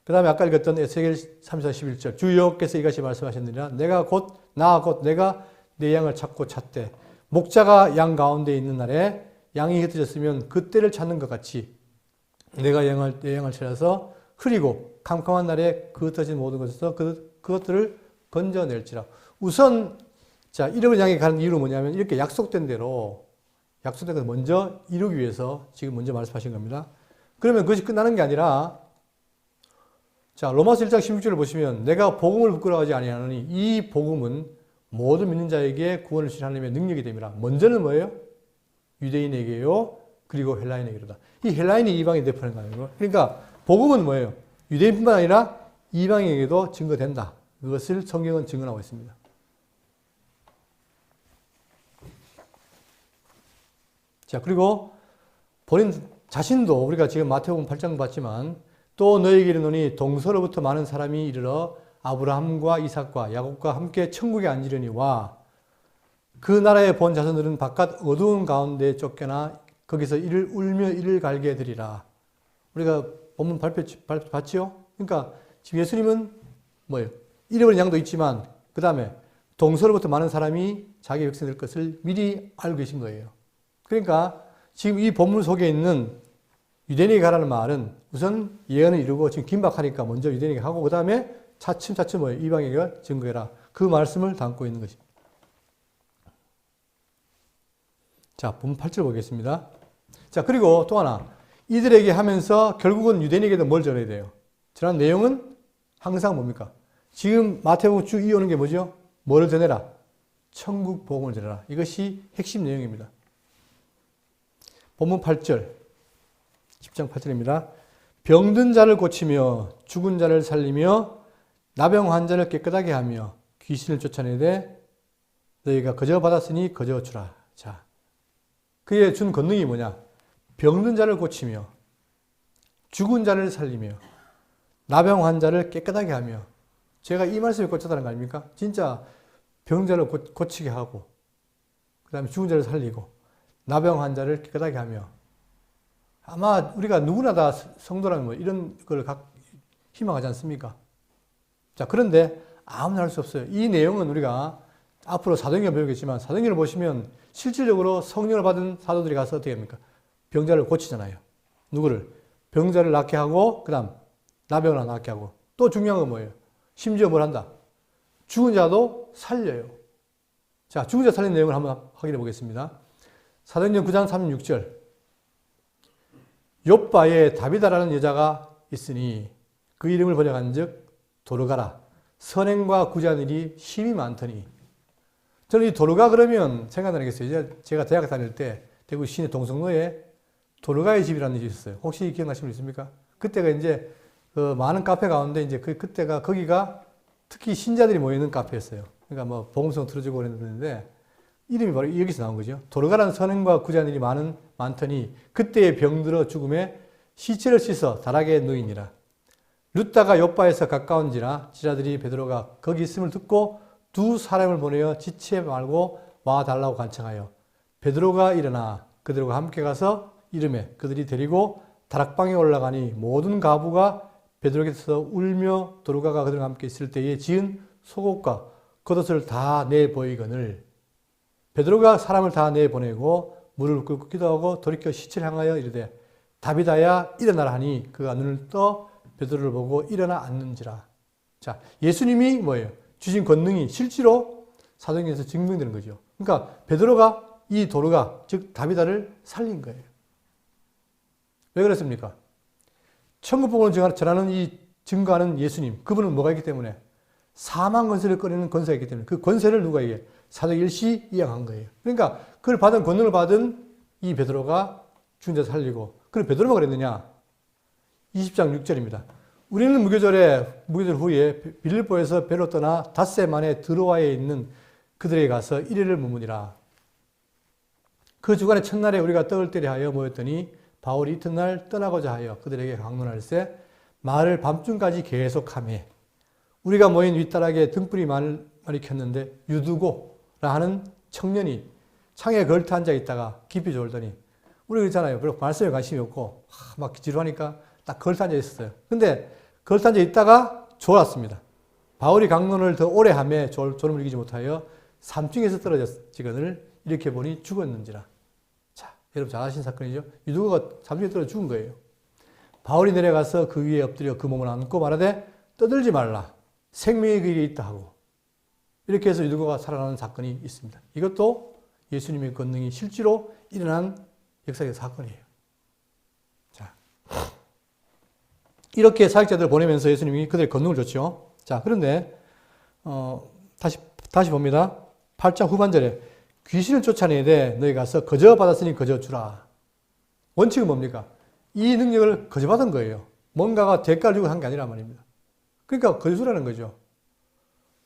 그 다음에 아까 읽었던 에스겔 34, 11절. 주 여호와께서 이같이 말씀하셨느니라. 내가 곧 내가 내 양을 찾고 찾되 목자가 양 가운데 있는 날에 양이 흩어졌으면 그때를 찾는 것 같이 내가 내 양을 찾아서 흐리고 캄캄한 날에 그 흩어진 모든 것에서 그것들을 건져낼지라. 우선 자, 잃어버린 양이 가는 이유는 뭐냐면 이렇게 약속된 대로 약속된 것을 먼저 이루기 위해서 지금 먼저 말씀하신 겁니다. 그러면 그것이 끝나는 게 아니라 자, 로마서 1장 16절을 보시면 내가 복음을 부끄러워하지 아니하노니 이 복음은 모든 믿는 자에게 구원을 주신 하나님의 능력이 됨이라. 먼저는 뭐예요? 유대인에게요. 그리고 헬라인에게로다. 이 헬라인이 이방인 대표하는 거 아니에요. 그러니까 복음은 뭐예요? 유대인뿐만 아니라 이방인에게도 증거된다. 그것을 성경은 증언하고 있습니다. 자, 그리고 본인 자신도 우리가 지금 마태복음 8장 봤지만 또 너에게 이르노니 동서로부터 많은 사람이 이르러 아브라함과 이삭과 야곱과 함께 천국에 앉으려니와 그 나라의 본 자손들은 바깥 어두운 가운데 쫓겨나 거기서 이를 울며 이를 갈게 되리라. 우리가 본문 봤지요? 그러니까 지금 예수님은 뭐예요? 잃어버린 양도 있지만 그 다음에 동서로부터 많은 사람이 자기 백성 될 것을 미리 알고 계신 거예요. 그러니까 지금 이 본문 속에 있는 유대인에게 가라는 말은 우선 예언을 이루고 지금 긴박하니까 먼저 유대인에게 하고 그 다음에 차츰차츰 뭐예요? 이방에게 증거해라. 그 말씀을 담고 있는 것입니다. 자, 본문 8절 보겠습니다. 자, 그리고 또 하나. 이들에게 하면서 결국은 유대인에게도 뭘 전해야 돼요? 전한 내용은 항상 뭡니까? 지금 마태복음 쭉 이어오는 게 뭐죠? 뭐를 전해라? 천국 복음을 전해라. 이것이 핵심 내용입니다. 본문 8절, 10장 8절입니다. 병든 자를 고치며 죽은 자를 살리며 나병 환자를 깨끗하게 하며 귀신을 쫓아내되 너희가 거저 받았으니 거저 주라. 자, 그에 준 권능이 뭐냐? 병든 자를 고치며 죽은 자를 살리며 나병 환자를 깨끗하게 하며. 제가 이 말씀이 꽂혔다는 거 아닙니까? 진짜 병든 자를 고치게 하고 그 다음에 죽은 자를 살리고 나병 환자를 깨끗하게 하며. 아마 우리가 누구나 다 성도라면 뭐 이런 걸 희망하지 않습니까? 자, 그런데 아무나 할 수 없어요. 이 내용은 우리가 앞으로 사도행전 배우겠지만 사도행전을 보시면 실질적으로 성령을 받은 사도들이 가서 어떻게 합니까? 병자를 고치잖아요. 누구를? 병자를 낫게 하고 그 다음 나병을 낫게 하고 또 중요한 건 뭐예요? 심지어 뭘 한다? 죽은 자도 살려요. 자, 죽은 자 살린 내용을 한번 확인해 보겠습니다. 사도행전 9장 36절. 욥바에 다비다라는 여자가 있으니 그 이름을 번역한즉 도르가라. 선행과 구제한 일이 힘이 많더니. 저는 이 도르가 그러면 생각나는 게 있어요. 제가 대학 다닐 때 대구 시내 동성로에 도르가의 집이라는 집이 있었어요. 혹시 기억나시는 분 있습니까? 그때가 이제 그 많은 카페 가운데 이제 그때가 거기가 특히 신자들이 모이는 카페였어요. 그러니까 뭐 복음성 틀어주고 그랬는데 이름이 바로 여기서 나온 거죠. 도르가라는 선행과 구제한 일이 많더니 그때의 병들어 죽음에 시체를 씻어 다락에 누이니라. 룻다가 욥바에서 가까운지라 지라들이 베드로가 거기 있음을 듣고 두 사람을 보내어 지체 말고 와달라고 간청하여 베드로가 일어나 그들과 함께 가서 이름에 그들이 데리고 다락방에 올라가니 모든 가부가 베드로에게서 울며 도르가가 그들과 함께 있을 때에 지은 속옷과 겉옷을 다 내보이거늘 베드로가 사람을 다 내보내고 물을 끓고 기도하고 돌이켜 시체를 향하여 이르되 다비다야 일어나라 하니 그가 눈을 떠 베드로를 보고 일어나 앉는지라. 자, 예수님이 뭐예요? 주신 권능이 실제로 사도행전에서 증명되는 거죠. 그러니까 베드로가 이 도르가 즉 다비다를 살린 거예요. 왜 그랬습니까? 천국복음을 전하는 증거하는 예수님, 그분은 뭐가 있기 때문에? 사망 권세를 꺼내는 권세가 있기 때문에 그 권세를 누가 이게 사도행 1시 이양한 거예요. 그러니까 그걸 받은 권능을 받은 이 베드로가 죽은 자 살리고. 그럼 베드로가 그랬느냐? 20장 6절입니다. 우리는 무교절 후에 빌립보에서 배로 떠나 닷새 만에 드로아에 있는 그들에게 가서 이래를 묻으니라. 그 주간의 첫날에 우리가 떡을 때려 하여 모였더니 바울이 이튿날 떠나고자 하여 그들에게 강론할세 말을 밤중까지 계속하며 우리가 모인 윗다락에 등불이 많이 켰는데 유두고라 하는 청년이 창에 걸터 앉아 있다가 깊이 졸더니 우리 그렇잖아요. 별로 말씀에 관심이 없고 막 지루하니까 딱 걸터 앉아 있었어요. 근데 걸터 앉아 있다가 졸았습니다. 바울이 강론을 더 오래 하며 졸음을 이기지 못하여 산중에서 떨어졌지거늘 이렇게 보니 죽었는지라. 자, 여러분 잘 아시는 사건이죠. 유두고가 산중에 떨어져 죽은 거예요. 바울이 내려가서 그 위에 엎드려 그 몸을 안고 말하되 떠들지 말라. 생명이 그에게 있다 하고 이렇게 해서 유두고가 살아나는 사건이 있습니다. 이것도 예수님의 권능이 실제로 일어난 역사적 사건이에요. 자, 이렇게 사역자들을 보내면서 예수님이 그들의 권능을 줬죠. 자, 그런데 다시 봅니다. 8장 후반절에 귀신을 쫓아내되 너희 가서 거저 받았으니 거저 주라. 원칙은 뭡니까? 이 능력을 거저 받은 거예요. 뭔가가 대가를 주고 한 게 아니란 말입니다. 그러니까 거저 주라는 거죠.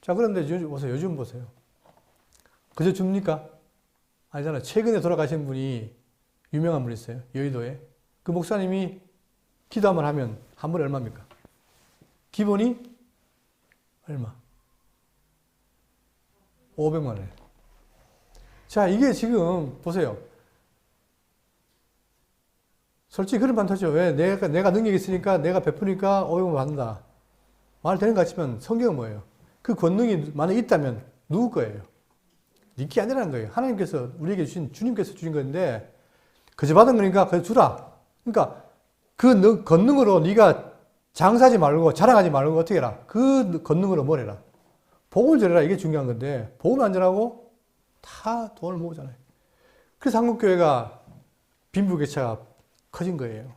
자, 그런데 요즘 보세요. 거저 줍니까? 아니잖아요. 최근에 돌아가신 분이 유명한 분 있어요. 여의도에. 그 목사님이 기도 한번 하면 한 번에 얼마입니까? 기본이 얼마? 500만 원. 자, 이게 지금 보세요. 솔직히 그런 반타죠. 왜? 내가 능력이 있으니까 내가 베푸니까 500만 받는다. 말 되는 것 같지만 성경은 뭐예요? 그 권능이 만약에 있다면 누구 거예요? 니께 아니라는 거예요. 하나님께서 우리에게 주님께서 주신 건데 그저 받은 거니까 그저 주라. 그러니까 그 권능으로 네가 장사하지 말고 자랑하지 말고 어떻게 해라. 그 권능으로 뭘 해라. 복음을 전해라. 이게 중요한 건데 복음을 안 전하고 다 돈을 모으잖아요. 그래서 한국교회가 빈부격차가 커진 거예요.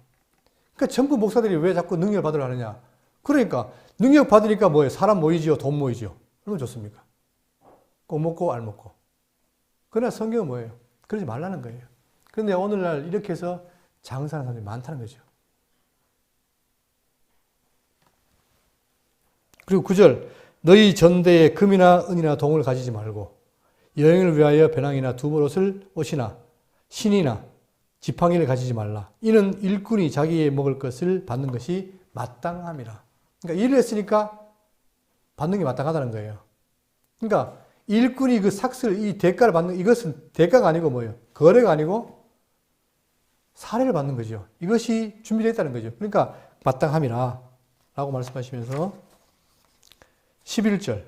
그러니까 전부 목사들이 왜 자꾸 능력을 받으려 하느냐. 그러니까 능력 받으니까 뭐예요? 사람 모이지요? 돈 모이지요? 얼마나 좋습니까? 꼭 먹고 알 먹고. 그러나 성경은 뭐예요? 그러지 말라는 거예요. 그런데 오늘날 이렇게 해서 장사하는 사람들이 많다는 거죠. 그리고 9절 너희 전대에 금이나 은이나 동을 가지지 말고 여행을 위하여 배낭이나 두벌옷을 옷이나 신이나 지팡이를 가지지 말라. 이는 일꾼이 자기의 먹을 것을 받는 것이 마땅함이라. 그러니까 일을 했으니까 받는 게 마땅하다는 거예요. 그러니까 일꾼이 그 삭슬, 이 대가를 받는, 이것은 대가가 아니고 뭐예요? 거래가 아니고 사례를 받는 거죠. 이것이 준비되어 있다는 거죠. 그러니까 마땅함이라 라고 말씀하시면서 11절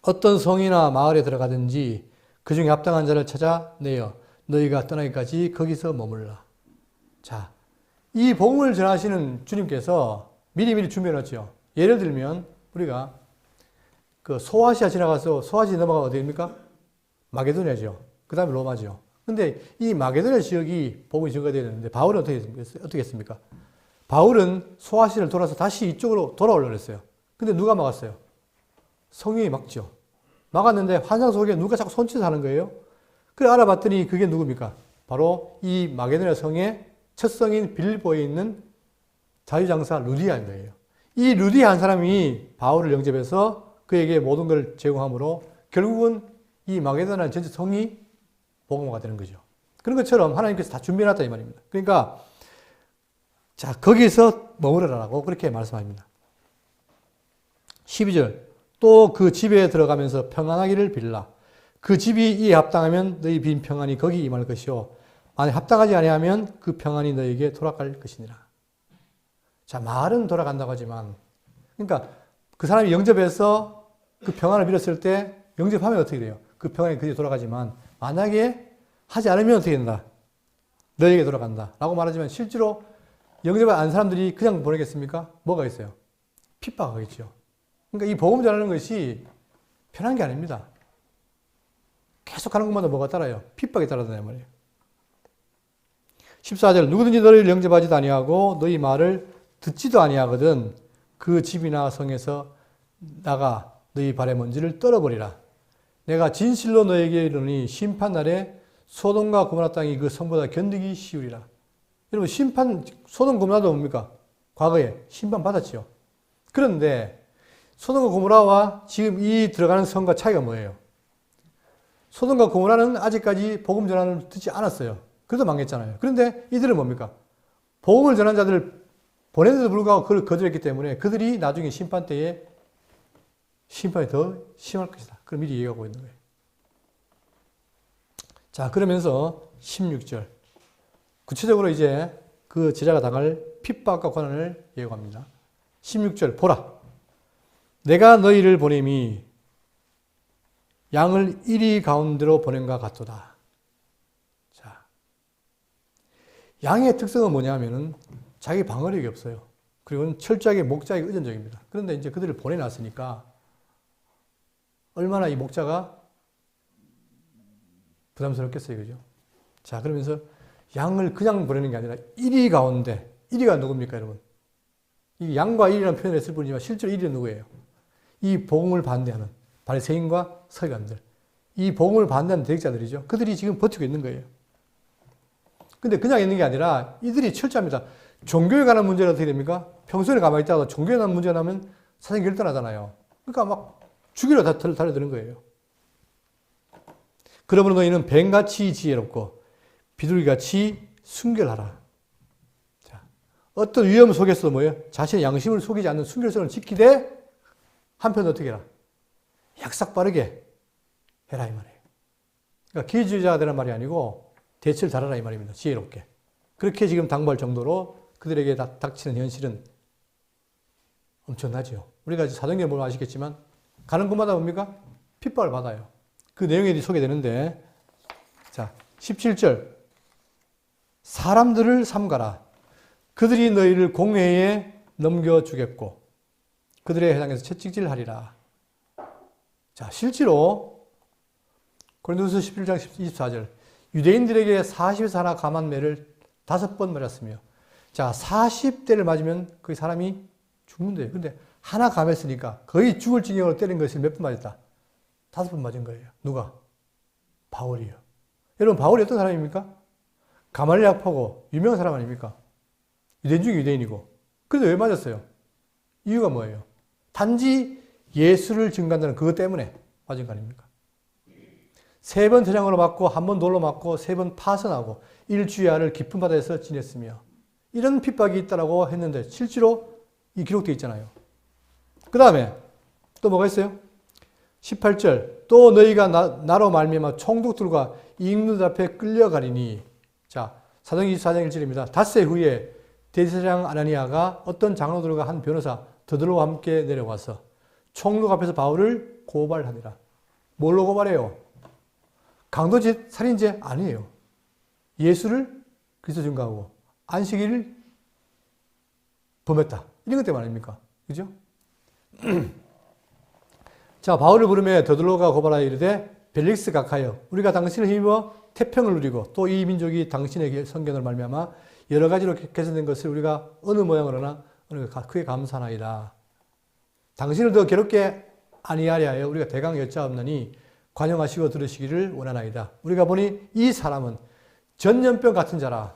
어떤 성이나 마을에 들어가든지 그 중에 합당한 자를 찾아내어 너희가 떠나기까지 거기서 머물라. 자, 이 복음을 전하시는 주님께서 미리미리 준비해놨죠. 예를 들면 우리가 그 소아시아 지나가서 소아시아 넘어가 어디입니까? 마게도냐죠. 그 다음에 로마죠. 근데 이 마게도냐 지역이 복음이 증거되어 있는데 바울은 어떻게 했습니까? 바울은 소아시아를 돌아서 다시 이쪽으로 돌아오려고 했어요. 근데 누가 막았어요? 성령이 막죠. 막았는데 환상 속에 누가 자꾸 손짓을 하는 거예요. 그래 알아봤더니 그게 누굽니까? 바로 이 마게도냐 성의 첫 성인 빌보에 있는 자유장사 루디아인 거예요. 이 루디아 한 사람이 바울을 영접해서 그에게 모든 걸 제공함으로 결국은 이 마게도냐 전체 성이 복음화가 되는 거죠. 그런 것처럼 하나님께서 다 준비해놨다 이 말입니다. 그러니까 자 거기서 머무르라고 그렇게 말씀합니다. 12절 또 그 집에 들어가면서 평안하기를 빌라. 그 집이 이에 합당하면 너희 빈 평안이 거기 임할 것이요 만약 합당하지 아니하면 그 평안이 너희에게 돌아갈 것이니라. 자 말은 돌아간다고 하지만 그러니까 그 사람이 영접해서 그 평안을 빌었을 때 영접하면 어떻게 돼요? 그 평안이 그대로 돌아가지만 만약에 하지 않으면 어떻게 된다? 너에게 돌아간다 라고 말하지만 실제로 영접을 안 사람들이 그냥 보내겠습니까? 뭐가 있어요? 핍박하겠죠. 그러니까 이 복음 전하는 것이 편한 게 아닙니다. 계속 하는 것마다 뭐가 따라요? 핍박이 따라다녀 말이에요. 14절 누구든지 너를 영접하지도 아니하고 너희 말을 듣지도 아니하거든 그 집이나 성에서 나가 너희 발의 먼지를 떨어버리라. 내가 진실로 너에게 이르노니 심판날에 소돔과 고모라 땅이 그 성보다 견디기 쉬우리라. 여러분 소돔 고모라도 뭡니까? 과거에 심판받았죠. 그런데 소돔과 고모라와 지금 이 들어가는 성과 차이가 뭐예요? 소돔과 고모라는 아직까지 복음 전환을 듣지 않았어요. 그래도 망했잖아요. 그런데 이들은 뭡니까? 복음을 전한 자들을 보냈는데도 불구하고 그걸 거절했기 때문에 그들이 나중에 심판 때에 심판이 더 심할 것이다. 그걸 미리 얘기하고 있는 거예요. 자, 그러면서 16절. 구체적으로 이제 그 제자가 당할 핍박과 고난을 예고합니다. 16절. 보라. 내가 너희를 보냄이 양을 이리 가운데로 보낸과 같도다. 자, 양의 특성은 뭐냐 하면은 자기 방어력이 없어요. 그리고 철저하게 목자에게 의존적입니다. 그런데 이제 그들을 보내놨으니까 얼마나 이 목자가 부담스럽겠어요. 그죠? 자, 그러면서 양을 그냥 보내는 게 아니라 이리 가운데, 이리가 누굽니까, 여러분? 이 양과 이리라는 표현을 했을 뿐이지만 실제로 이리는 누구예요? 이 복음을 반대하는 바리새인과 서기관들. 이 복음을 반대하는 대적자들이죠. 그들이 지금 버티고 있는 거예요. 근데 그냥 있는 게 아니라 이들이 철저합니다. 종교에 관한 문제는 어떻게 됩니까? 평소에 가만히 있다가 종교에 관한 문제 나면 사생 결단하잖아요. 그러니까 막 죽이러 달려드는 거예요. 그러므로 너희는 뱀같이 지혜롭고 비둘기같이 순결하라. 자, 어떤 위험 속에서도 뭐예요? 자신의 양심을 속이지 않는 순결성을 지키되 한편 어떻게 해라? 약삭 빠르게 해라 이 말이에요. 그러니까 기회주의자가 되란 말이 아니고 대처를 잘하라 이 말입니다. 지혜롭게. 그렇게 지금 당부할 정도로 그들에게 닥치는 현실은 엄청나죠. 우리가 사도행전을 보면 아시겠지만 가는 곳마다 뭡니까? 핍박을 받아요. 그 내용이 소개되는데 자 17절 사람들을 삼가라. 그들이 너희를 공회에 넘겨주겠고 그들의 회당에서 채찍질하리라. 자 실제로 고린도후서 11장 24절 유대인들에게 40에서 하나 감한 매를 5번 맞았으며 자 40대를 맞으면 그 사람이 죽는데요. 근데 하나 감했으니까 거의 죽을 징역으로 때린 것을 몇 번 맞았다? 5번 맞은 거예요. 누가? 바울이요. 여러분 바울이 어떤 사람입니까? 가말리엘 학파고 유명한 사람 아닙니까? 유대인 중에 유대인이고. 그런데 왜 맞았어요? 이유가 뭐예요? 단지 예수를 증거한다는 그것 때문에 맞은 거 아닙니까? 3번 태장으로 맞고 1번 돌로 맞고 3번 파선하고 일주야를 깊은 바다에서 지냈으며 이런 핍박이 있다라고 했는데 실제로 이 기록되어 있잖아요. 그 다음에 또 뭐가 있어요? 18절 또 너희가 나로 말미암아 총독들과 임금들 앞에 끌려가리니 자 사도행전 24장 1절입니다. 닷새 후에 대제사장 아나니아가 어떤 장로들과 한 변호사 더들로와 함께 내려와서 총독 앞에서 바울을 고발하니라. 뭘로 고발해요? 강도짓, 살인죄 아니에요. 예수를 그리스도 증거하고 안식일을 범했다. 이런 것 때문 아닙니까? 그죠? 자, 바울을 부르며 더들로가 고발하여 이르되 벨릭스 각하여 우리가 당신을 힘입어 태평을 누리고 또 이 민족이 당신의 선견을 말미암아 여러 가지로 개선된 것을 우리가 어느 모양으로나 크게 감사하나이다. 당신을 더 괴롭게 아니하려 하여 우리가 대강 여짜옵나니 관용하시고 들으시기를 원하나이다. 우리가 보니 이 사람은 전염병 같은 자라.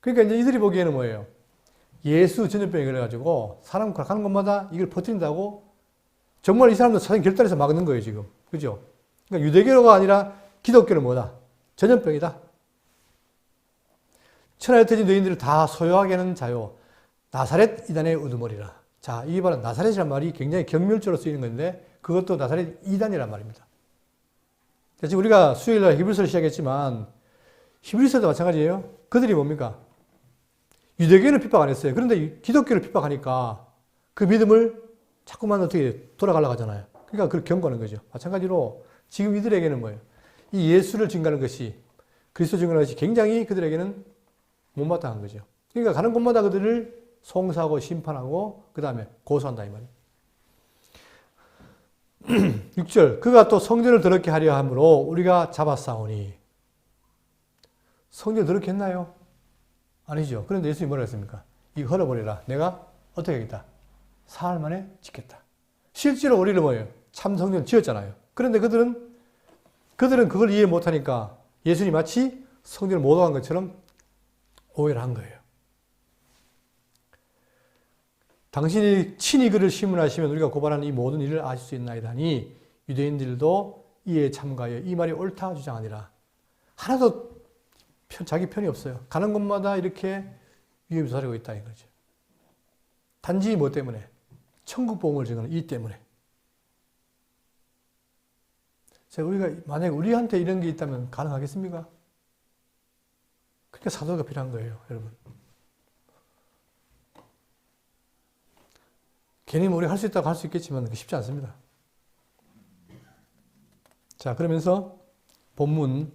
그러니까 이제 이들이 보기에는 뭐예요? 예수 전염병에 걸려가지고 사람 가는 곳마다 이걸 퍼뜨린다고 정말 이 사람도 사실 결단해서 막는 거예요, 지금. 그죠? 그러니까 유대교가 아니라 기독교는 뭐다? 전염병이다. 천하에 터진 너희들을 다 소유하게 하는 자요. 나사렛 이단의 우두머리라. 자, 이 바로 나사렛이란 말이 굉장히 경멸적으로 쓰이는 건데 그것도 나사렛 이단이란 말입니다. 지금 우리가 수요일날 히브리서를 시작했지만 히브리서도 마찬가지예요. 그들이 뭡니까? 유대교는 핍박 안 했어요. 그런데 기독교를 핍박하니까 그 믿음을 자꾸만 어떻게 돌아가려고 하잖아요. 그러니까 그걸 경고하는 거죠. 마찬가지로 지금 이들에게는 뭐예요? 이 예수를 증거하는 것이 그리스도 증거하는 것이 굉장히 그들에게는 못마땅한 거죠. 그러니까 가는 곳마다 그들을 송사하고 심판하고 그 다음에 고소한다 이 말이에요. 6절 그가 또 성전을 더럽게 하려 함으로 우리가 잡아싸우니 성전을 더럽게 했나요? 아니죠. 그런데 예수님이 뭐라 했습니까? 이거 헐어버리라. 내가 어떻게 하겠다? 사흘 만에 짓겠다. 실제로 우리는 뭐예요? 참 성전을 지었잖아요. 그런데 그들은 그걸 이해 못하니까 예수님이 마치 성전을 모독한 것처럼 오해를 한 거예요. 당신이 친히 그를 심문하시면 우리가 고발하는 이 모든 일을 아실 수 있나이다 하니 유대인들도 이에 참가하여 이 말이 옳다 주장하니라. 하나도 자기 편이 없어요. 가는 곳마다 이렇게 위협이 사리고 있다 이거죠. 단지 뭐 때문에? 천국 복음을 증거하는 이 때문에. 자, 우리가 만약에 우리한테 이런 게 있다면 가능하겠습니까? 그러니까 사도가 필요한 거예요, 여러분. 괜히 우리가 할 수 있다고 할 수 있겠지만 쉽지 않습니다. 자, 그러면서 본문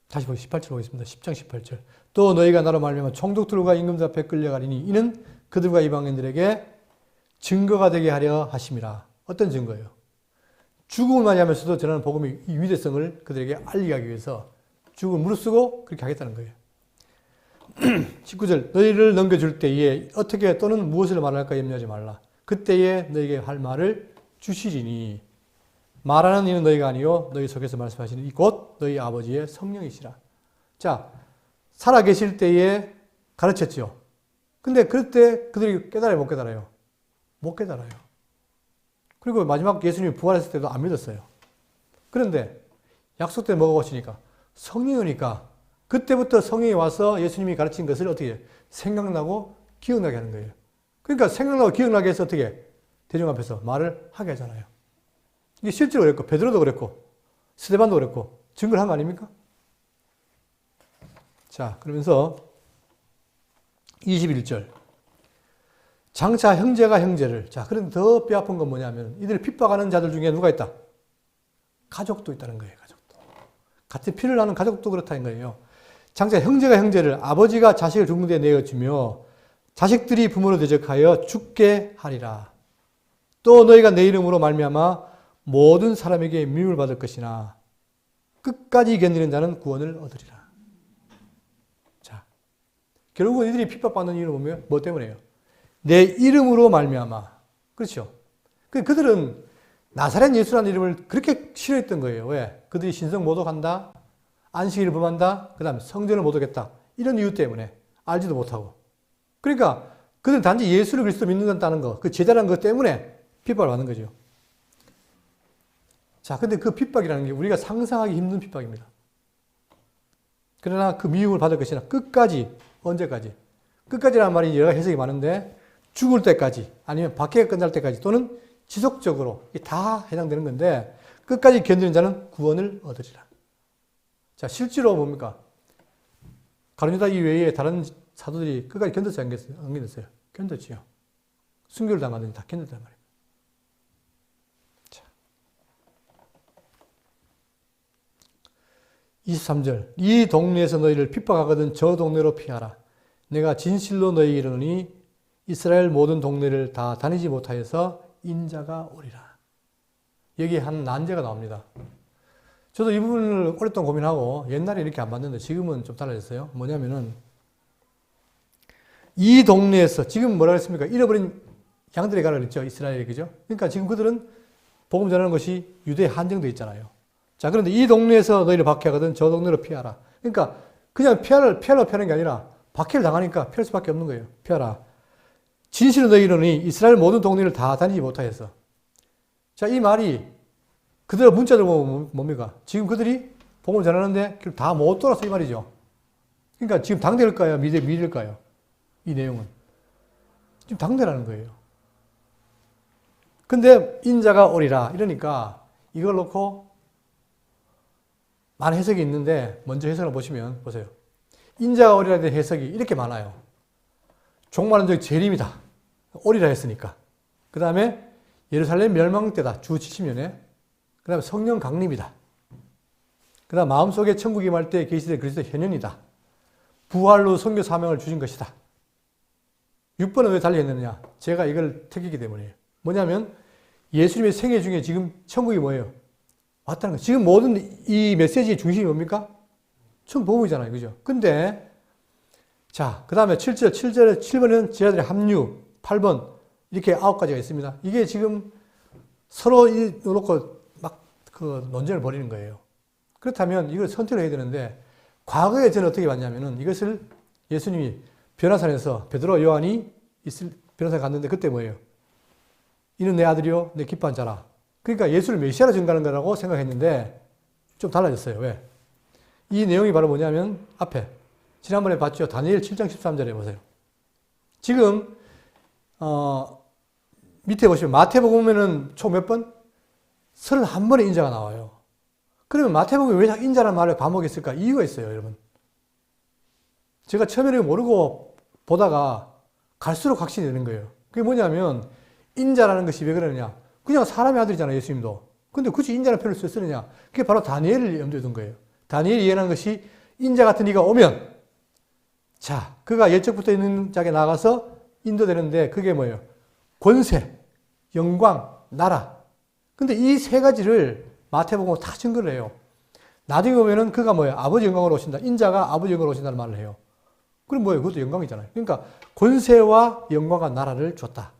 다시 18절 보겠습니다. 10장 18절. 또 너희가 나로 말미암아 총독들과 임금들 앞에 끌려가리니 이는 그들과 이방인들에게 증거가 되게 하려 하심이라. 어떤 증거예요? 죽음을 맞이하면서도 전하는 복음의 이 위대성을 그들에게 알리게 하기 위해서 죽음을 무릅쓰고 그렇게 하겠다는 거예요. 19절 너희를 넘겨줄 때에 어떻게 또는 무엇을 말할까 염려하지 말라. 그때에 너희에게 할 말을 주시리니 말하는 이는 너희가 아니요 너희 속에서 말씀하시는 이 곧 너희 아버지의 성령이시라. 자, 살아계실 때에 가르쳤죠. 근데 그때 그들이 깨달아요, 못 깨달아요? 못 깨달아요. 그리고 마지막 예수님이 부활했을 때도 안 믿었어요. 그런데 약속 때 뭐가 오시니까 성령이니까 그때부터 성령이 와서 예수님이 가르친 것을 어떻게 생각나고 기억나게 하는 거예요. 그러니까 생각나고 기억나게 해서 어떻게 대중 앞에서 말을 하게 하잖아요. 이게 실제로 그랬고 베드로도 그랬고 스데반도 그랬고 증거를 한 거 아닙니까? 자, 그러면서 21절 장차 형제가 형제를 자, 그런데 더 뼈아픈 건 뭐냐면 이들을 핍박하는 자들 중에 누가 있다? 가족도 있다는 거예요. 가족도. 같은 피를 나는 가족도 그렇다는 거예요. 장차 형제가 형제를 아버지가 자식을 죽는 데 내어주며 자식들이 부모로 대적하여 죽게 하리라. 또 너희가 내 이름으로 말미암아 모든 사람에게 미움을 받을 것이나 끝까지 견디는 자는 구원을 얻으리라. 자, 결국은 이들이 핍박받는 이유는 뭐면 뭐 때문에요? 내 이름으로 말미암아. 그렇죠? 그들은 나사렛 예수라는 이름을 그렇게 싫어했던 거예요. 왜? 그들이 신성 모독한다, 안식일을 범한다, 그 다음에 성전을 모독했다. 이런 이유 때문에 알지도 못하고. 그러니까 그들은 단지 예수를 그리스도 믿는다는 거, 그 제자라는 것 때문에 핍박을 받는 거죠. 자, 근데 그 핍박이라는 게 우리가 상상하기 힘든 핍박입니다. 그러나 그 미움을 받을 것이나 끝까지, 언제까지? 끝까지라는 말이 여러 해석이 많은데 죽을 때까지 아니면 박해가 끝날 때까지 또는 지속적으로 다 해당되는 건데 끝까지 견디는 자는 구원을 얻으리라. 자, 실제로 뭡니까? 가룟 유다 이외에 다른 사도들이 끝까지 견뎠어요? 안 견뎠어요? 견뎠지요. 순교를 당하더니 다 견뎠단 말이에요. 자. 23절. 이 동네에서 너희를 핍박하거든 저 동네로 피하라. 내가 진실로 너희에게 이르노니 이스라엘 모든 동네를 다 다니지 못하여서 인자가 오리라. 여기 한 난제가 나옵니다. 저도 이 부분을 오랫동안 고민하고 옛날에 이렇게 안 봤는데 지금은 좀 달라졌어요. 뭐냐면은 이 동네에서 지금 뭐라 했습니까? 잃어버린 양들의 가라 그랬죠. 이스라엘이 그죠? 그러니까 지금 그들은 복음 전하는 것이 유대에 한정되어 있잖아요. 자, 그런데 이 동네에서 너희를 박해하거든 저 동네로 피하라. 그러니까 그냥 피하는 게 아니라 박해를 당하니까 피할 수밖에 없는 거예요. 피하라. 진실로 너희로니 이스라엘 모든 동네를 다 다니지 못하여서. 자, 이 말이 그대로 문자들 보면 뭡니까? 지금 그들이 복음을 전하는데 다 못 돌아서 이 말이죠. 그러니까 지금 당대일까요? 미래일까요? 이 내용은. 지금 당대라는 거예요. 근데 인자가 오리라. 이러니까 이걸 놓고 많은 해석이 있는데 먼저 해석을 보시면 보세요. 인자가 오리라 된 해석이 이렇게 많아요. 종말은 저기 재림이다. 오리라 했으니까. 그 다음에 예루살렘 멸망 때다. 주 70년에. 그 다음에 성령 강림이다. 그 다음 마음속에 천국이 임할 때 계시될 그리스도 현현이다. 부활로 선교 사명을 주신 것이다. 6번은 왜 달리했느냐? 제가 이걸 택했기 때문이에요. 뭐냐면 예수님의 생애 중에 지금 천국이 뭐예요? 왔다는 거예요. 지금 모든 이 메시지의 중심이 뭡니까? 천국 복음이잖아요. 그죠? 근데 자, 그 다음에 7번은 제자들의 합류, 8번 이렇게 9가지가 있습니다. 이게 지금 서로 놓고 막 그 논쟁을 벌이는 거예요. 그렇다면 이걸 선택을 해야 되는데 과거에 저는 어떻게 봤냐면은 이것을 예수님이 변화산에서 베드로 요한이 변화산에 갔는데 그때 뭐예요? 이는 내 아들이요 내 기뻐한 자라. 그러니까 예수를 메시아로 증거하는 거라고 생각했는데 좀 달라졌어요. 왜? 이 내용이 바로 뭐냐면 앞에 지난번에 봤죠. 다니엘 7장 13절에 보세요. 지금 밑에 보시면 마태복음에는 총 몇 번? 31번의 인자가 나와요. 그러면 마태복음에 왜 인자라는 말을 반복했을까? 이유가 있어요, 여러분. 제가 처음에는 모르고 보다가 갈수록 확신이 되는 거예요. 그게 뭐냐면 인자라는 것이 왜 그러느냐? 그냥 사람의 아들이잖아요, 예수님도. 근데 굳이 인자라는 표현을 쓰느냐? 그게 바로 다니엘을 염두에 둔 거예요. 다니엘이 예언한 것이 인자 같은 이가 오면 자, 그가 예적부터 있는 자에게 나가서 인도되는데 그게 뭐예요? 권세, 영광, 나라. 근데 이 세 가지를 마태복음으로 다 증거를 해요. 나중에 보면은 그가 뭐예요? 아버지 영광으로 오신다. 인자가 아버지 영광으로 오신다는 말을 해요. 그럼 뭐예요? 그것도 영광이잖아요. 그러니까 권세와 영광과 나라를 줬다.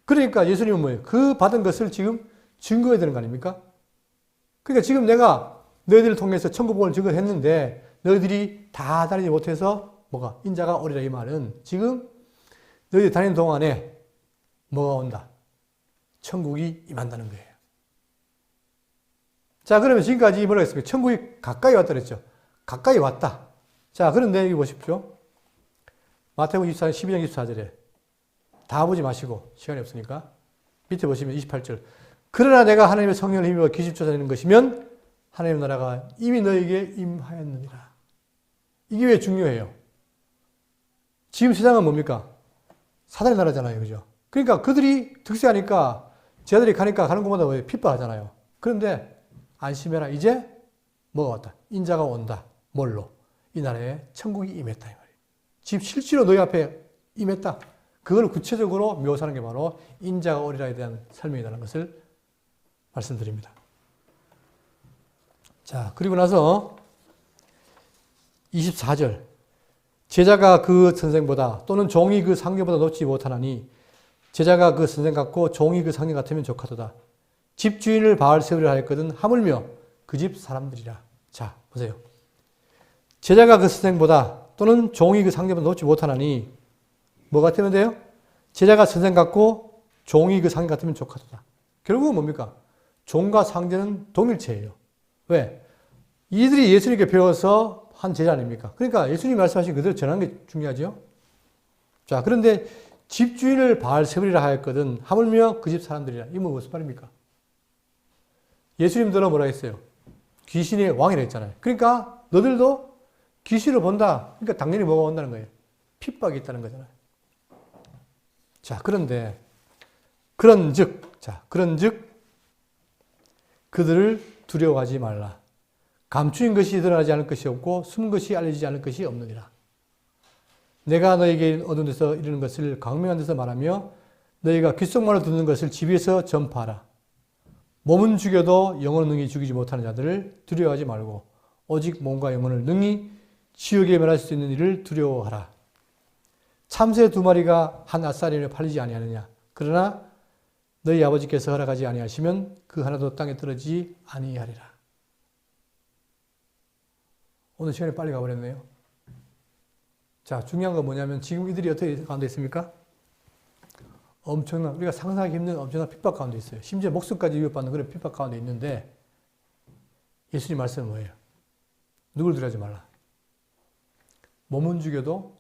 그러니까 예수님은 뭐예요? 그 받은 것을 지금 증거해야 되는 거 아닙니까? 그러니까 지금 내가 너희들을 통해서 천국복음을 증거했는데 너희들이 다 다니지 못해서 뭐가? 인자가 오리라 이 말은 지금 너희들이 다니는 동안에 뭐가 온다? 천국이 임한다는 거예요. 자, 그러면 지금까지 뭐라고 했습니까? 천국이 가까이 왔다 그랬죠. 가까이 왔다. 자, 그런데 여기 보십시오. 마태복음 12장 24절에 다 보지 마시고 시간이 없으니까 밑에 보시면 28절. 그러나 내가 하나님의 성령을 힘입어 기습 쫓아내는 것이면 하나님의 나라가 이미 너에게 임하였느니라. 이게 왜 중요해요? 지금 세상은 뭡니까? 사단의 나라잖아요. 그죠? 그러니까 그들이 득세하니까 제자들이 가니까 가는 곳마다 왜 핍박하잖아요. 그런데 안심해라. 이제 뭐가 왔다? 인자가 온다. 뭘로? 이 나라에 천국이 임했다. 이 말이에요. 지금 실제로 너희 앞에 임했다. 그걸 구체적으로 묘사하는 게 바로 인자가 오리라에 대한 설명이라는 것을 말씀드립니다. 자, 그리고 나서 24절. 제자가 그 선생보다 또는 종이 그 상녀보다 높지 못하나니 제자가 그 선생 같고 종이 그 상녀 같으면 좋하도다. 집주인을 바알 세우려 하였거든 하물며 그 집 사람들이라. 자, 보세요. 제자가 그 선생보다 또는 종이 그 상녀보다 높지 못하나니 뭐 같으면 돼요? 제자가 선생 같고 종이 그 상녀 같으면 좋하도다. 결국은 뭡니까? 종과 상제는 동일체예요. 왜? 이들이 예수님께 배워서 한 제자 아닙니까? 그러니까 예수님이 말씀하신 그대로 전하는 게 중요하죠. 자, 그런데 집주인을 바알세불이라 하였거든 하물며 그 집 사람들이라. 이건 무슨 말입니까? 예수님들은 뭐라 했어요? 귀신의 왕이라 했잖아요. 그러니까 너들도 귀신을 본다. 그러니까 당연히 뭐가 온다는 거예요? 핍박이 있다는 거잖아요. 자, 그런데 그런즉 그들을 두려워하지 말라. 감추인 것이 드러나지 않을 것이 없고 숨은 것이 알려지지 않을 것이 없느니라. 내가 너에게 어두운 데서 이르는 것을 광명한 데서 말하며 너희가 귓속말로 듣는 것을 집 위에서 전파하라. 몸은 죽여도 영혼은 능히 죽이지 못하는 자들을 두려워하지 말고 오직 몸과 영혼을 능히 지옥에 멸할 수 있는 일을 두려워하라. 참새 2마리가 한 앗사리에 팔리지 아니하느냐. 그러나 너희 아버지께서 허락하지 아니하시면 그 하나도 땅에 떨어지지 아니하리라. 오늘 시간이 빨리 가버렸네요. 자, 중요한 건 뭐냐면 지금 이들이 어떻게 가운데 있습니까? 엄청난, 우리가 상상하기 힘든 엄청난 핍박 가운데 있어요. 심지어 목숨까지 위협받는 그런 핍박 가운데 있는데 예수님 말씀은 뭐예요? 누굴 두려워하지 말라. 몸은 죽여도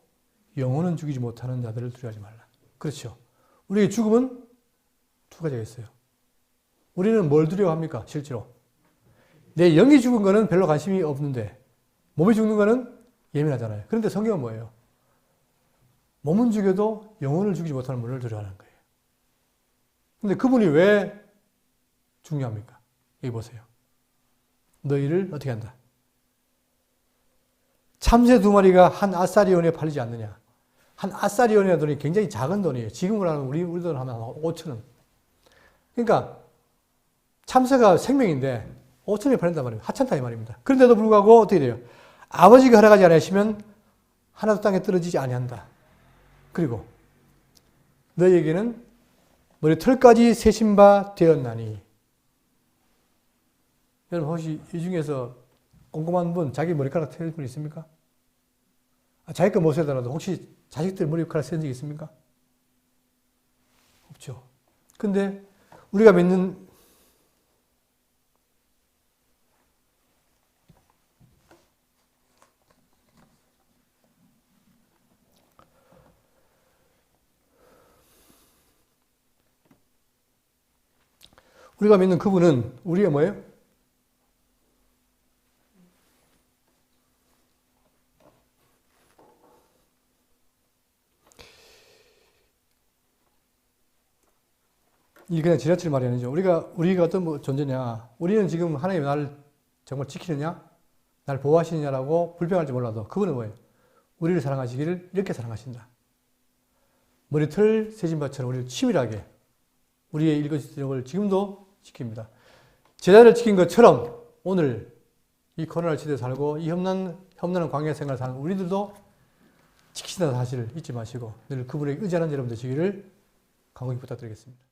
영혼은 죽이지 못하는 자들을 두려워하지 말라. 그렇죠. 우리의 죽음은 2가지가 있어요. 우리는 뭘 두려워합니까? 실제로. 내 영이 죽은 거는 별로 관심이 없는데 몸이 죽는 거는 예민하잖아요. 그런데 성경은 뭐예요? 몸은 죽여도 영혼을 죽이지 못하는 분을 두려워하는 거예요. 근데 그분이 왜 중요합니까? 여기 보세요. 너희를 어떻게 한다? 참새 2마리가 한 앗사리온에 팔리지 않느냐. 한 앗사리온이라는 돈이 굉장히 작은 돈이에요. 지금으로 하면 우리 돈으로 하면 5,000원. 그러니까 참새가 생명인데 5,000원에 팔린단 말이에요. 하찮다 이 말입니다. 그런데도 불구하고 어떻게 돼요? 아버지가 허락하지 않으시면 하나도 땅에 떨어지지 아니한다. 그리고 너희에게는 머리털까지 세신 바 되었나니. 여러분 혹시 이 중에서 꼼꼼한 분 자기 머리카락 세는 분 있습니까? 자기 거 못 세더라도 혹시 자식들 머리카락 세는 적 있습니까? 없죠. 근데 우리가 믿는 그분은 우리의 뭐예요? 이게 그냥 지나칠 말이 아니죠. 우리가 어떤 존재냐. 우리는 지금 하나님이 나를 정말 지키느냐? 나를 보호하시느냐라고 불평할지 몰라도 그분은 뭐예요? 우리를 사랑하시기를 이렇게 사랑하신다. 머리털 세진 바처럼 우리를 치밀하게 우리의 일거지를 지금도 지킵니다. 제자를 지킨 것처럼 오늘 이 코로나 시대에 살고 이 험난한 광야 생활을 사는 우리들도 지키신다는 사실을 잊지 마시고 늘 그분에게 의지하는 여러분 되시기를 간곡히 부탁드리겠습니다.